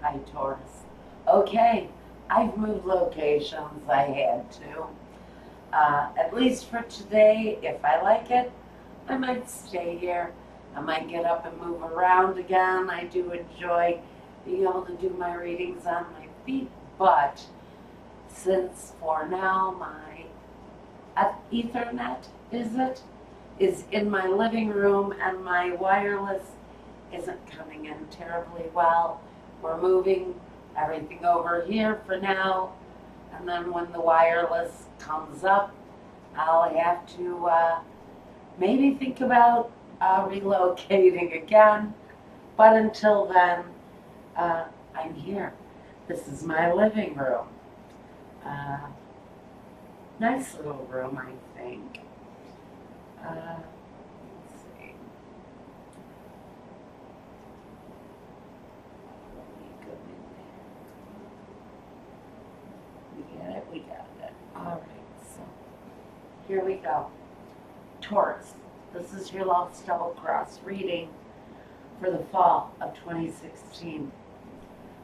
Hi, Taurus. Okay, I've moved locations. I had to. At least for today, if I like it, I might stay here. I might get up and move around again. I do enjoy being able to do my readings on my feet, but since for now my Ethernet is in my living room and my wireless isn't coming in terribly well. We're moving everything over here for now, and then when the wireless comes up, I'll have to maybe think about relocating again. But until then, I'm here. This is my living room. Nice little room, I think. Let's see. Let me go in there. We get it? We got it. All right, so here we go. Taurus, this is your Love's Double Cross reading for the fall of 2016.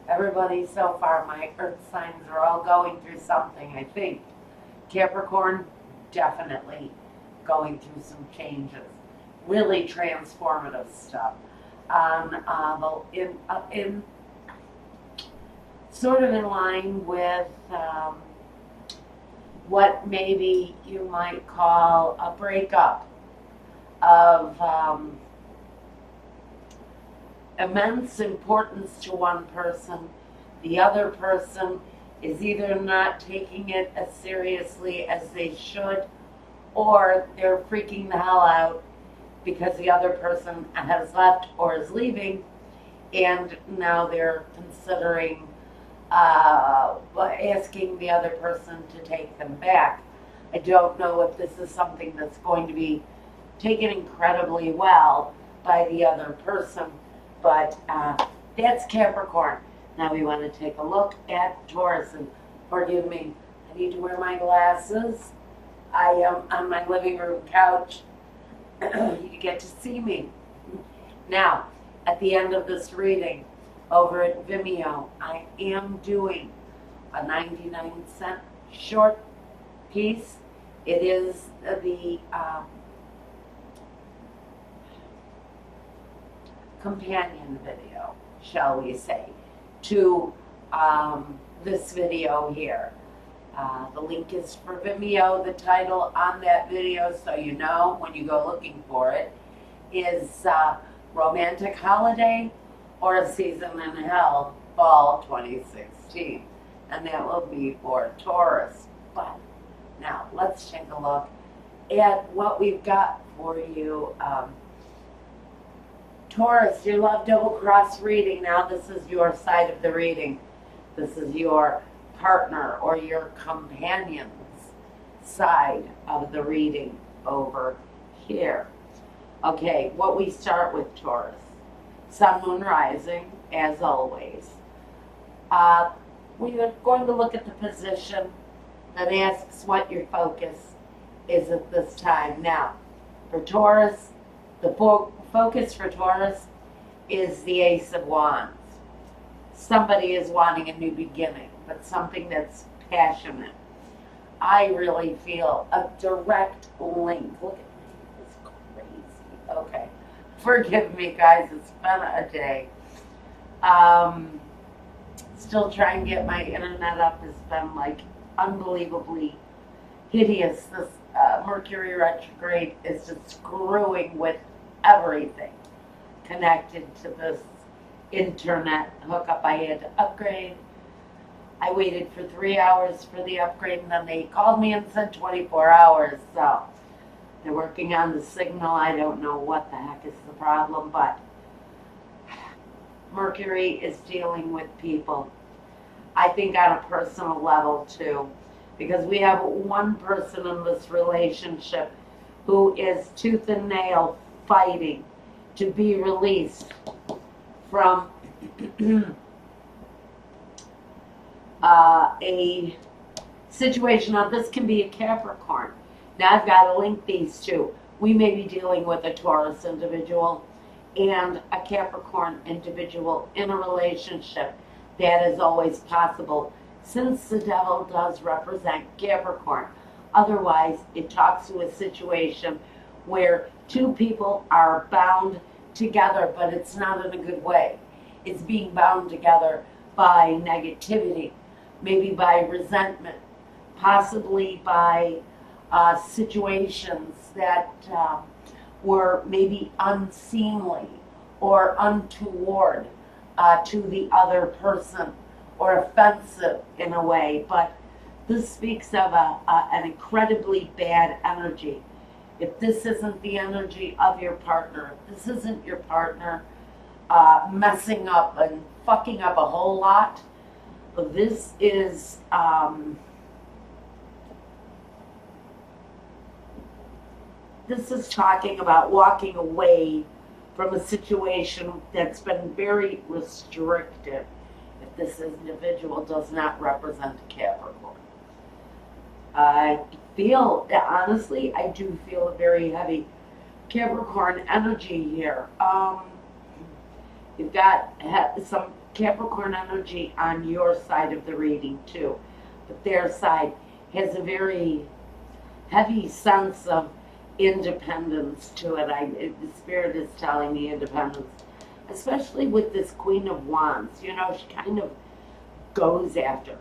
Everybody so far, my earth signs are all going through something, I think. Capricorn, definitely going through some changes. Really transformative stuff. In sort of in line with what maybe you might call a breakup of immense importance to one person. The other person is either not taking it as seriously as they should, or they're freaking the hell out because the other person has left or is leaving, and now they're considering asking the other person to take them back. I don't know if this is something that's going to be taken incredibly well by the other person, but that's Capricorn. Now we want to take a look at Taurus, and forgive me, I need to wear my glasses. I am on my living room couch. You get to see me. Now, at the end of this reading, over at Vimeo, I am doing a 99-cent short piece. It is the companion video, shall we say, to this video here. The link is for Vimeo. The title on that video, so you know when you go looking for it, is Romantic Holiday or A Season in Hell, Fall 2016. And that will be for Taurus. But now let's take a look at what we've got for you. Taurus, your love double cross reading. Now this is your side of the reading. This is your partner or your companion's side of the reading over here. Okay, what we start with, Taurus. Sun, Moon, Rising, as always. We are going to look at the position that asks what your focus is at this time. Now, for Taurus, the focus for Taurus is the Ace of Wands. Somebody is wanting a new beginning, but something that's passionate. I really feel a direct link. Look at me, it's crazy. Okay, forgive me, guys. It's been a day. Still trying to get my internet up. It's been like unbelievably hideous. This Mercury retrograde is just screwing with everything connected to this internet hookup. I had to upgrade. I waited for 3 hours for the upgrade, and then they called me and said 24 hours. So they're working on the signal. I don't know what the heck is the problem, but Mercury is dealing with people. I think on a personal level too, because we have one person in this relationship who is tooth and nail fighting to be released from a situation. Now this can be a Capricorn. Now I've got to link these two. We may be dealing with a Taurus individual and a Capricorn individual in a relationship that is always possible since the devil does represent Capricorn. Otherwise, it talks to a situation where two people are bound together, but it's not in a good way. It's being bound together by negativity, maybe by resentment, possibly by situations that were maybe unseemly or untoward to the other person or offensive in a way. But this speaks of an incredibly bad energy. If this isn't the energy of your partner, if this isn't your partner messing up and fucking up a whole lot, this is talking about walking away from a situation that's been very restrictive if this individual does not represent Capricorn. I feel, honestly, I do feel a very heavy Capricorn energy here. You've got some Capricorn energy on your side of the reading too, but their side has a very heavy sense of independence to it. The spirit is telling me independence, especially with this Queen of Wands. You know, she kind of goes after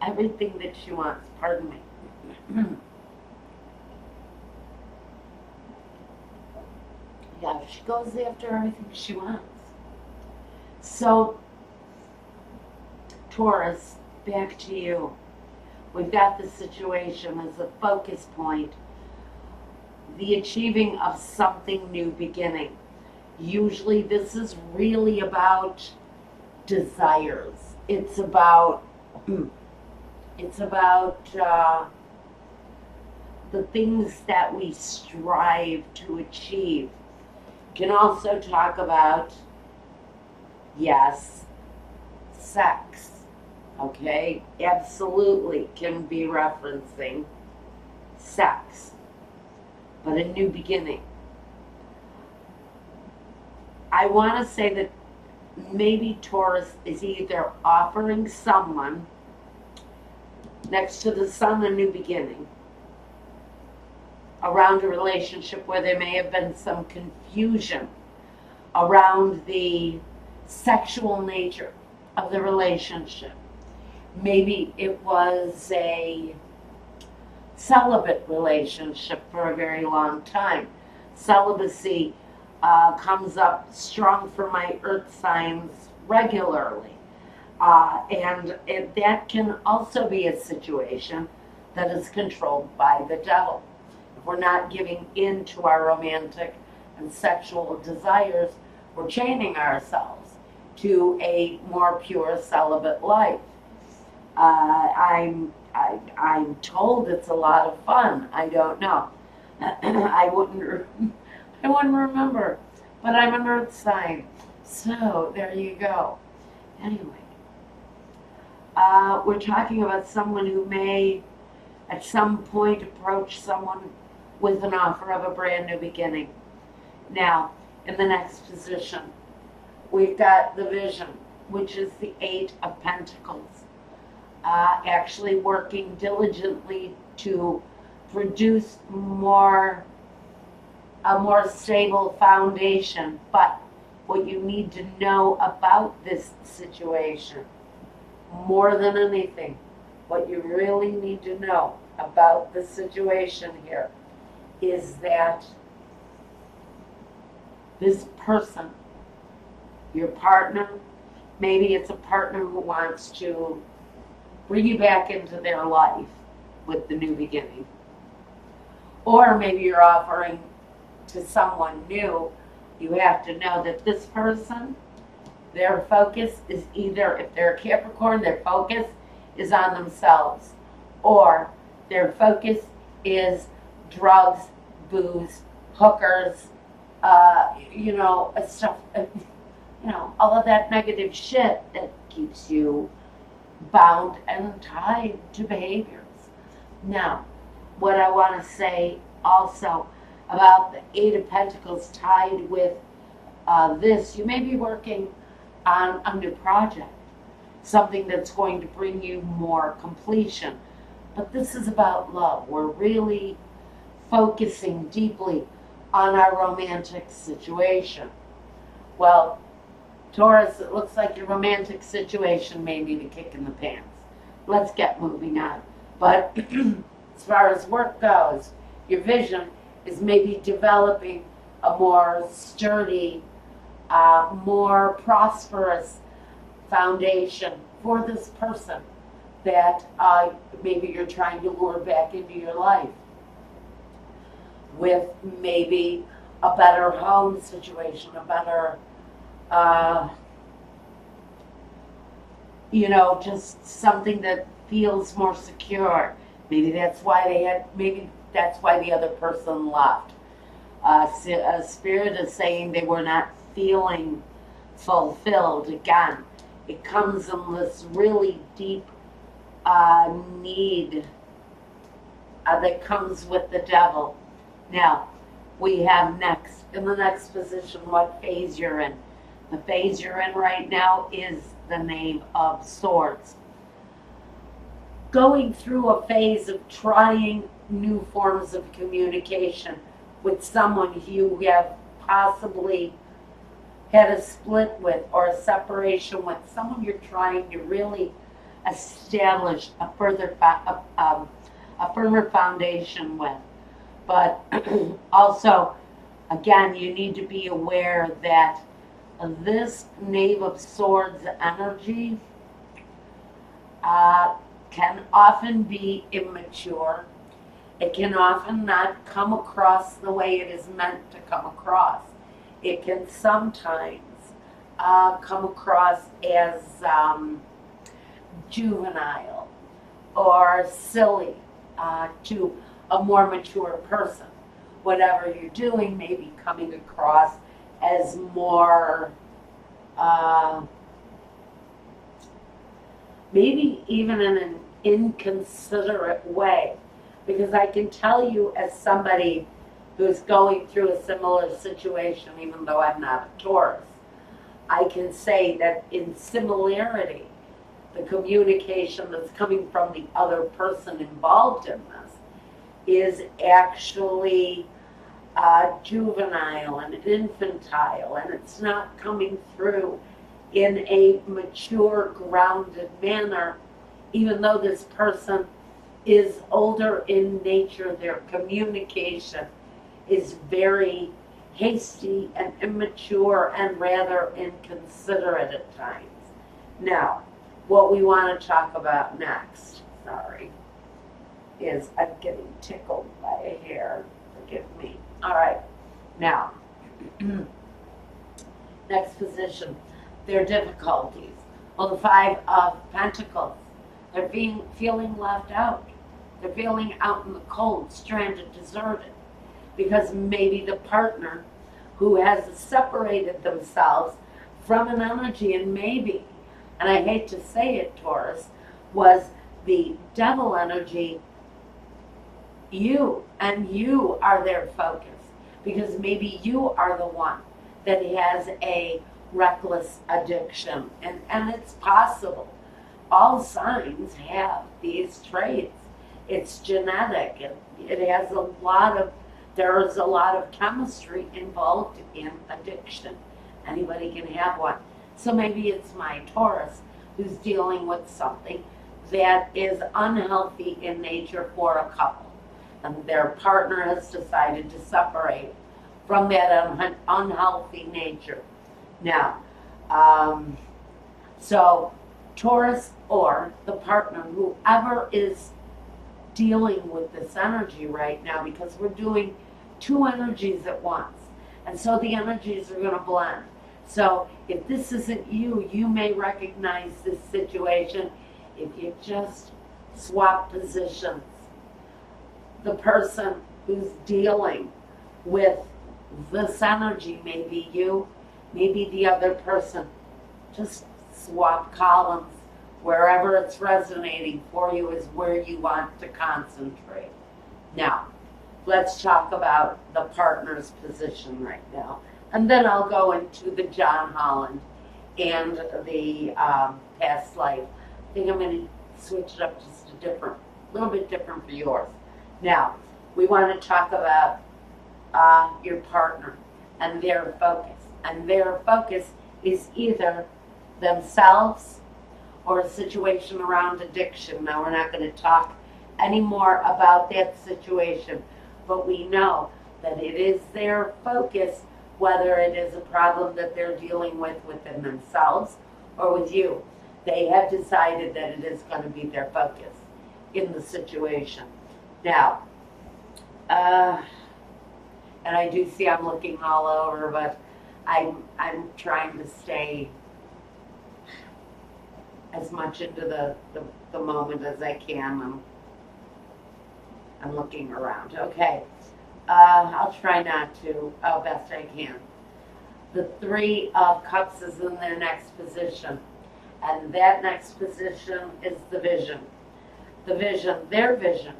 everything that she wants. Pardon me. Yeah, she goes after everything she wants. So, Taurus, back to you. We've got the situation as a focus point, the achieving of something new beginning. Usually this is really about desires. It's about the things that we strive to achieve. You can also talk about, yes, sex. Okay, absolutely can be referencing sex, but a new beginning. I want to say that maybe Taurus is either offering someone next to the sun a new beginning around a relationship where there may have been some confusion around the sexual nature of the relationship. Maybe it was a celibate relationship for a very long time. Celibacy comes up strong for my earth signs regularly. And that can also be a situation that is controlled by the devil. If we're not giving in to our romantic and sexual desires, we're chaining ourselves to a more pure celibate life. I'm told it's a lot of fun. I don't know. I wouldn't remember, but I'm an earth sign, so there you go. Anyway, we're talking about someone who may at some point approach someone with an offer of a brand new beginning. Now, in the next position, we've got the Vision, which is the Eight of Pentacles. Actually working diligently to produce a more stable foundation. But what you need to know about this situation, more than anything, what you really need to know about the situation here is that this person, your partner, maybe it's a partner who wants to bring you back into their life with the new beginning. Or maybe you're offering to someone new. You have to know that this person, their focus is either, if they're a Capricorn, their focus is on themselves, or their focus is drugs, booze, hookers, stuff, all of that negative shit that keeps you bound and tied to behaviors. Now, what I want to say also about the Eight of Pentacles tied with this, you may be working on a new project. something that's going to bring you more completion. But this is about love. We're really focusing deeply on our romantic situation. Well, Taurus, it looks like your romantic situation may be the kick in the pants. Let's get moving on. But as far as work goes, your vision is maybe developing a more sturdy, more prosperous foundation for this person that maybe you're trying to lure back into your life, with maybe a better home situation, a better, just something that feels more secure. Maybe that's why the other person left. A spirit is saying they were not feeling fulfilled. Again, it comes in this really deep need that comes with the devil. Now, we have next, in the next position, what phase you're in. The phase you're in right now is the Knave of Swords. Going through a phase of trying new forms of communication with someone you have possibly had a split with or a separation with, someone you're trying to really establish a firmer foundation with. But also, again, you need to be aware that this Knave of Swords energy can often be immature. It can often not come across the way it is meant to come across. It can sometimes come across as juvenile or silly to a more mature person. Whatever you're doing may be coming across as more, maybe even in an inconsiderate way. Because I can tell you, as somebody who's going through a similar situation, even though I'm not a Taurus, I can say that in similarity, the communication that's coming from the other person involved in this is actually juvenile and infantile, and it's not coming through in a mature, grounded manner, even though this person is older in nature. Their communication is very hasty and immature and rather inconsiderate at times. Now, what we want to talk about next, is I'm getting tickled by a hair. Forgive me. All right. Now, next position, their difficulties. Well, the Five of Pentacles. They're feeling left out. They're feeling out in the cold, stranded, deserted, because maybe the partner who has separated themselves from an energy, and maybe, and I hate to say it, Taurus, was the devil energy. You are their focus, because maybe you are the one that has a reckless addiction, and it's possible. All signs have these traits. It's genetic. It has there is a lot of chemistry involved in addiction. Anybody can have one. So maybe it's my Taurus who's dealing with something that is unhealthy in nature for a couple, and their partner has decided to separate from that unhealthy nature. Now, so Taurus or the partner, whoever is dealing with this energy right now, because we're doing two energies at once, and so the energies are going to blend. So if this isn't you, you may recognize this situation if you just swap positions. The person who's dealing with this energy may be you, maybe the other person. Just swap columns. Wherever it's resonating for you is where you want to concentrate. Now, let's talk about the partner's position right now. And then I'll go into the John Holland and the past life. I think I'm going to switch it up just a little bit different for yours. Now, we want to talk about your partner and their focus. And their focus is either themselves or a situation around addiction. Now, we're not going to talk anymore about that situation, but we know that it is their focus, whether it is a problem that they're dealing with within themselves or with you. They have decided that it is going to be their focus in the situation. Now, and I do see I'm looking all over, but I'm trying to stay as much into the moment as I can. I'm looking around. Okay. I'll try not to, best I can. The Three of Cups is in their next position. And that next position is the vision. The vision, their vision.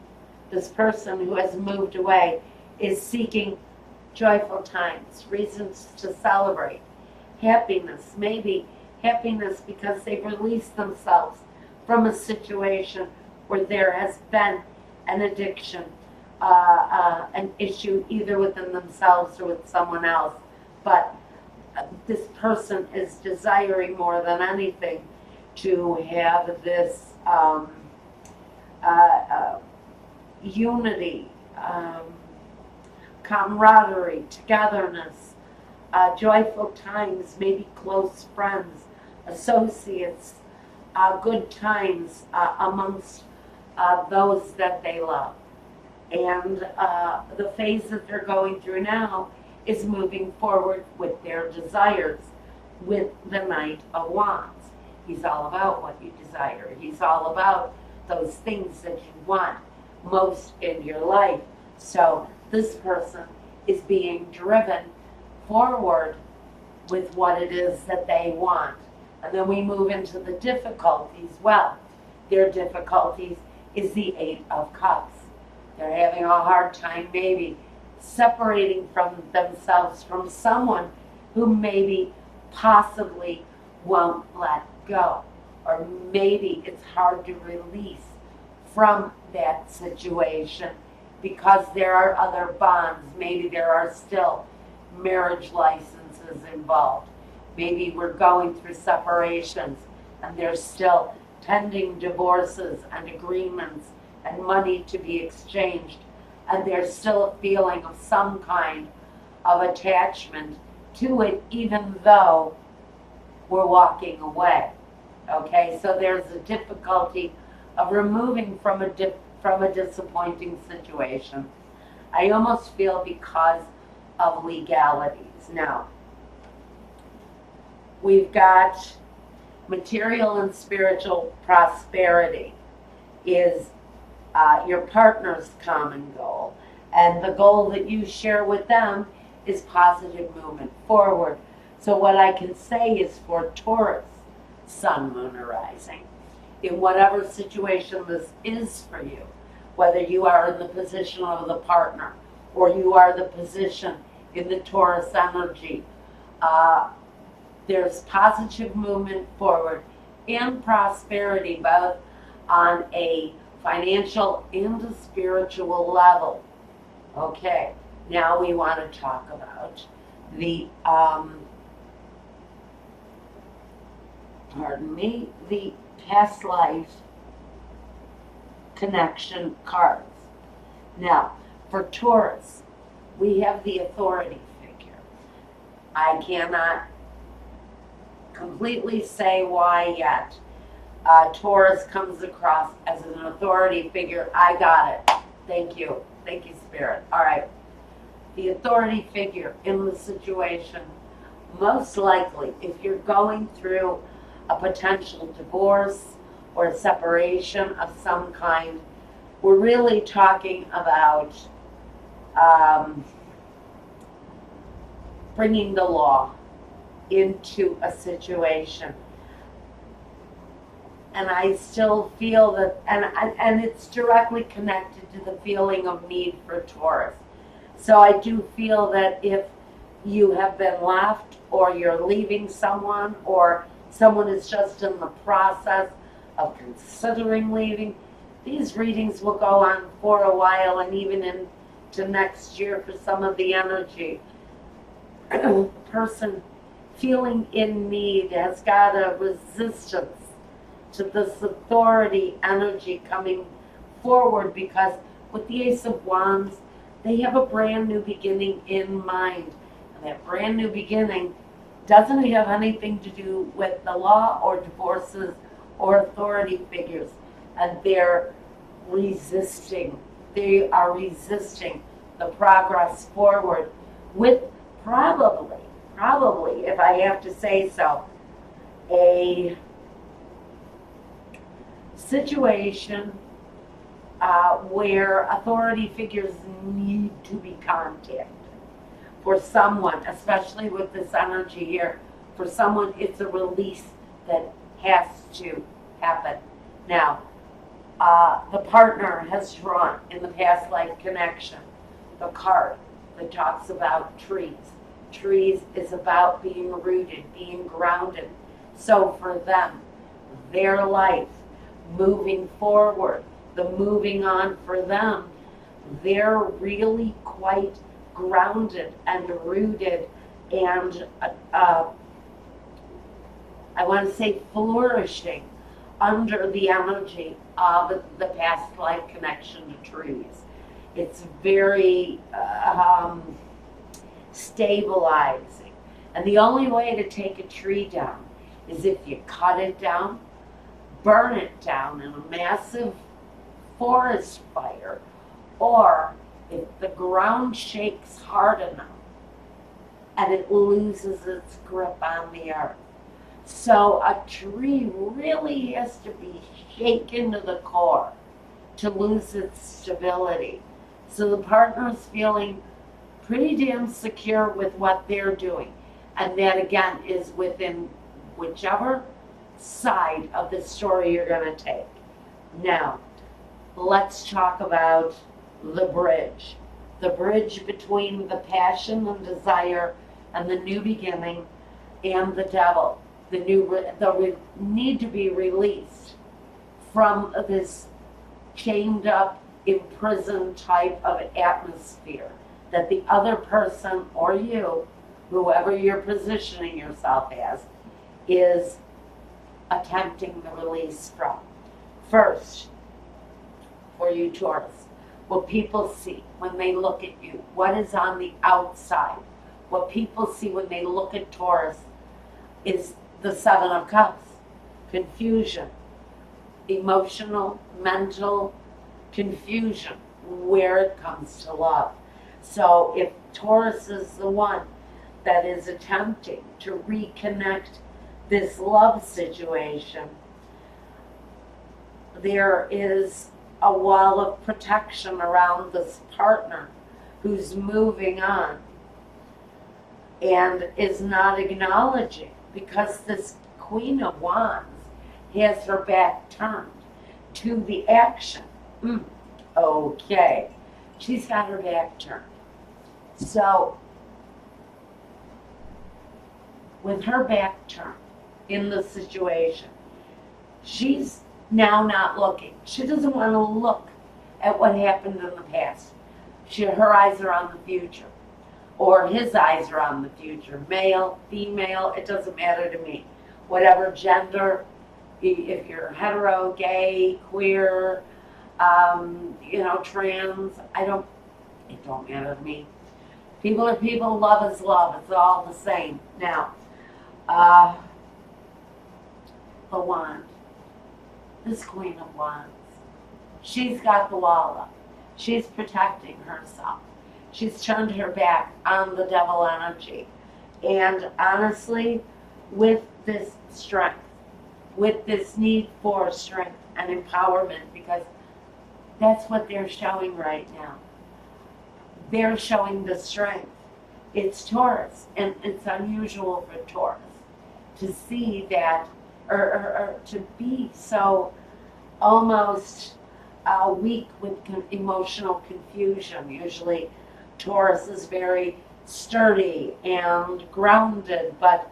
This person who has moved away is seeking joyful times, reasons to celebrate, happiness, maybe happiness because they've released themselves from a situation where there has been an addiction, an issue either within themselves or with someone else. But this person is desiring more than anything to have this unity, camaraderie, togetherness, joyful times, maybe close friends, associates, good times amongst those that they love. And the phase that they're going through now is moving forward with their desires with the Knight of Wands. He's all about what you desire. He's all about those things that you want most in your life. So this person is being driven forward with what it is that they want. And then we move into the difficulties. Well, their difficulties is the Eight of Cups. They're having a hard time maybe separating from themselves from someone who maybe possibly won't let go. Or maybe it's hard to release from that situation because there are other bonds. Maybe there are still marriage licenses involved. Maybe we're going through separations and there's still pending divorces and agreements and money to be exchanged, and there's still a feeling of some kind of attachment to it, even though we're walking away. Okay, so there's a difficulty of removing from a disappointing situation. I almost feel because of legalities. Now, we've got material and spiritual prosperity is your partner's common goal. And the goal that you share with them is positive movement forward. So what I can say is for Taurus, Sun, Moon, or Rising, in whatever situation this is for you, whether you are in the position of the partner or you are the position in the Taurus energy, there's positive movement forward and prosperity, both on a financial and a spiritual level. Okay, now we want to talk about the the past life connection cards. Now, for Taurus, we have the authority figure. I cannot completely say why yet. Taurus comes across as an authority figure. I got it. Thank you. Thank you, Spirit. All right. The authority figure in the situation, most likely, if you're going through a potential divorce or a separation of some kind, we're really talking about bringing the law into a situation. And I still feel that, and it's directly connected to the feeling of need for Taurus. So I do feel that if you have been left, or you're leaving someone, or someone is just in the process of considering leaving. These readings will go on for a while and even into next year for some of the energy. The person feeling in need has got a resistance to this authority energy coming forward, because with the Ace of Wands, they have a brand new beginning in mind. And that brand new beginning doesn't have anything to do with the law or divorces or authority figures. And they're resisting. They are resisting the progress forward with probably, if I have to say so, a situation where authority figures need to be contacted. For someone, especially with this energy here, for someone it's a release that has to happen. Now, the partner has drawn in the past life connection the card that talks about trees. Trees is about being rooted, being grounded. So for them, their life, moving forward, the moving on for them, they're really quite grounded and rooted and I want to say flourishing under the energy of the past life connection to trees. It's very stabilizing. And the only way to take a tree down is if you cut it down, burn it down in a massive forest fire, or if the ground shakes hard enough and it loses its grip on the earth. So a tree really has to be shaken to the core to lose its stability. So the partner's feeling pretty damn secure with what they're doing. And that again is within whichever side of the story you're going to take. Now, let's talk about the bridge. The bridge between the passion and desire and the new beginning and the devil. The need to be released from this chained up, imprisoned type of atmosphere that the other person or you, whoever you're positioning yourself as, is attempting the release from. First, for you Taurus, what people see when they look at you, what is on the outside, what people see when they look at Taurus is the Seven of Cups, confusion, emotional, mental confusion, where it comes to love. So if Taurus is the one that is attempting to reconnect this love situation, there is a wall of protection around this partner who's moving on and is not acknowledging, because this Queen of Wands has her back turned to the action. Okay, she's got her back turned. So, with her back turned in the situation, she's now not looking. She doesn't want to look at what happened in the past. Her eyes are on the future, or his eyes are on the future. Male, female, it doesn't matter to me. Whatever gender, if you're hetero, gay, queer, trans, it don't matter to me. People are people, love is love, it's all the same. Now, the wand, this Queen of Wands, she's got the wall up. She's protecting herself. She's turned her back on the devil energy. And honestly, with this strength, with this need for strength and empowerment, because that's what they're showing right now. They're showing the strength. It's Taurus, and it's unusual for Taurus to see that, or to be so almost weak with emotional confusion. Usually Taurus is very sturdy and grounded, but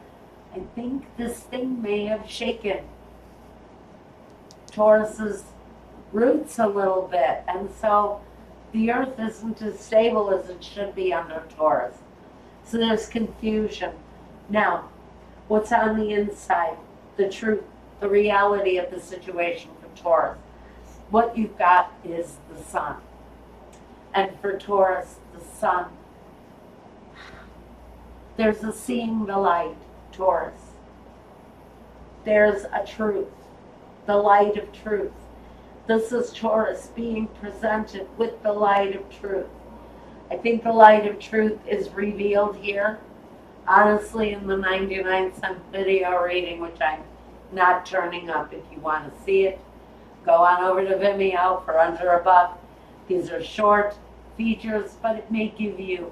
I think this thing may have shaken Taurus's roots a little bit, and so the earth isn't as stable as it should be under Taurus. So there's confusion. Now, what's on the inside? The truth, the reality of the situation for Taurus. What you've got is the sun. And for Taurus, the sun, there's a seeing the light, Taurus. There's a truth, the light of truth. This is Taurus being presented with the light of truth. I think the light of truth is revealed here. Honestly, in the 99-cent video reading, which I'm not turning up if you want to see it, go on over to Vimeo for under a buck. These are short features, but it may give you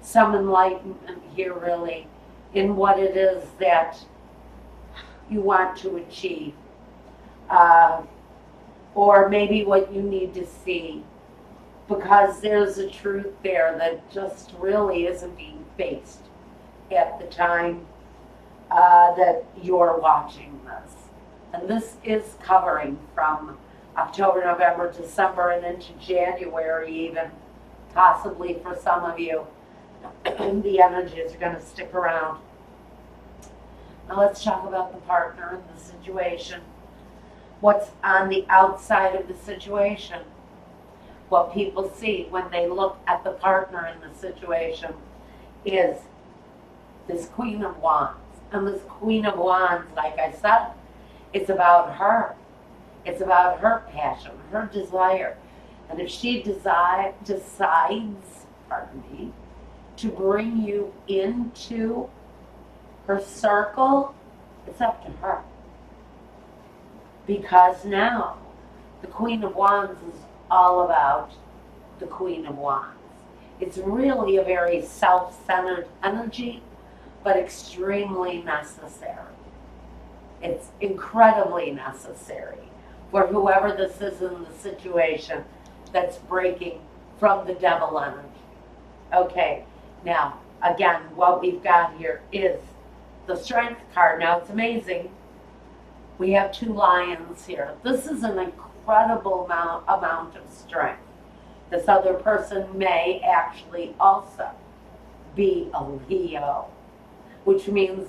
some enlightenment here, really, in what it is that you want to achieve. Or maybe what you need to see, because there's a truth there that just really isn't being faced at the time that you're watching this. And this is covering from October, November, December, and into January even, possibly for some of you. The energies are going to stick around. Now let's talk about the partner and the situation. What's on the outside of the situation? What people see when they look at the partner in the situation is this Queen of Wands. And this Queen of Wands, like I said, it's about her. It's about her passion, her desire. And if she decides, to bring you into her circle, it's up to her. Because now the Queen of Wands is all about the Queen of Wands. It's really a very self-centered energy, but extremely necessary. It's incredibly necessary for whoever this is in the situation that's breaking from the devil energy. Okay, now, again, what we've got here is the Strength card. Now, it's amazing. We have two lions here. This is an incredible amount of strength. This other person may actually also be a Leo, which means,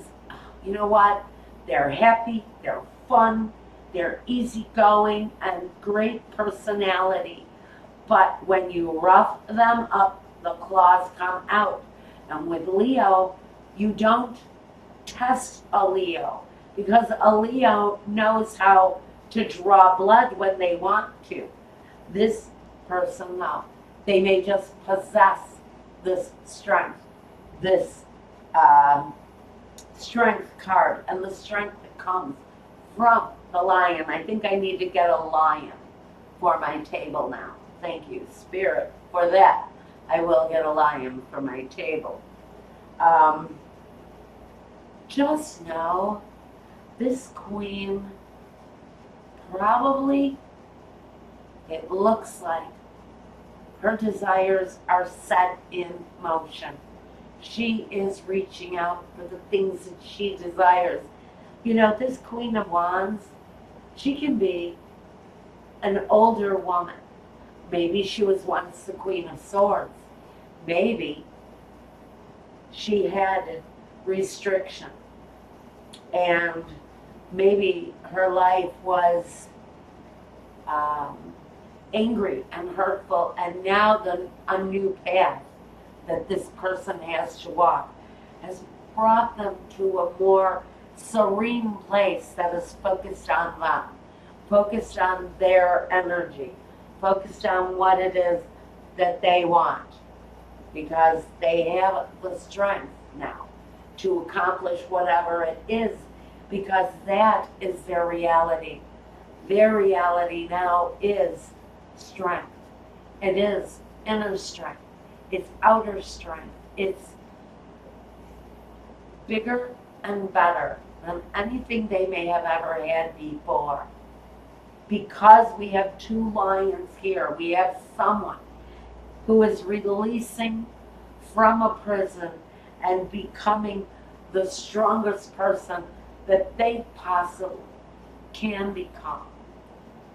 you know what? They're happy, they're fun, they're easygoing, and great personality. But when you rough them up, the claws come out. And with Leo, you don't test a Leo, because a Leo knows how to draw blood when they want to. This person, though, they may just possess this strength, this strength card, and the strength that comes from the lion. I think I need to get a lion for my table now. Thank you, Spirit, for that. I will get a lion for my table. Just know this queen probably, it looks like her desires are set in motion. She is reaching out for the things that she desires. You know, this Queen of Wands, she can be an older woman. Maybe she was once the Queen of Swords. Maybe she had restriction. And maybe her life was angry and hurtful, and now a new path that this person has to walk has brought them to a more serene place that is focused on them, focused on their energy, focused on what it is that they want, because they have the strength now to accomplish whatever it is, because that is their reality. Their reality now is strength. It is inner strength. It's outer strength. It's bigger and better than anything they may have ever had before. Because we have two lions here, we have someone who is releasing from a prison and becoming the strongest person that they possibly can become.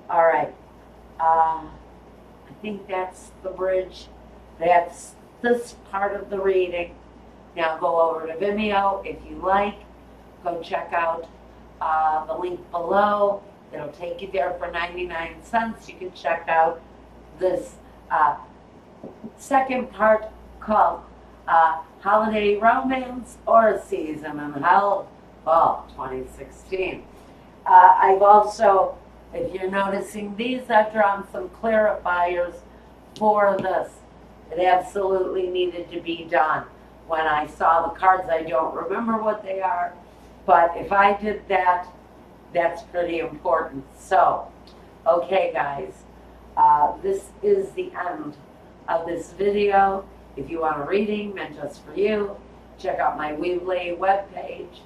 All right. I think that's the bridge. That's this part of the reading. Now go over to Vimeo if you like. Go check out the link below. It'll take you there for 99 cents. You can check out this second part called Holiday Romance or a Season in Hell, Fall 2016. I've also, if you're noticing these, I've drawn some clarifiers for this. It absolutely needed to be done. When I saw the cards, I don't remember what they are, but if I did that, that's pretty important. So, okay guys, this is the end of this video. If you want a reading meant just for you, check out my Weebly webpage.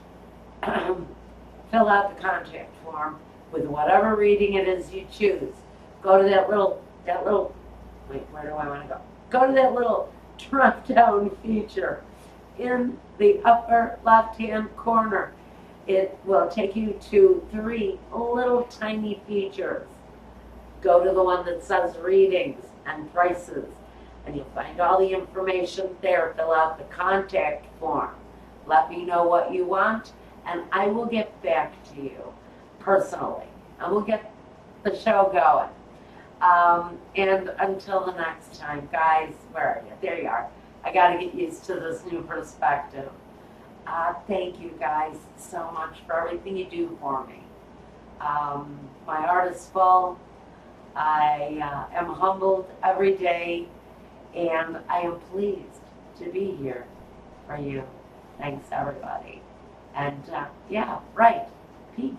Fill out the contact form with whatever reading it is you choose. Go to that little, wait, where do I want to go? Go to that little drop down feature in the upper left-hand corner. It will take you to 3 little tiny features. Go to the one that says readings and prices, and you'll find all the information there. Fill out the contact form. Let me know what you want, and I will get back to you personally. And we'll get the show going. And until the next time, guys, where are you? There you are. I got to get used to this new perspective. Thank you guys so much for everything you do for me. My heart is full. I am humbled every day, and I am pleased to be here for you. Thanks, everybody. And yeah, right. Peace.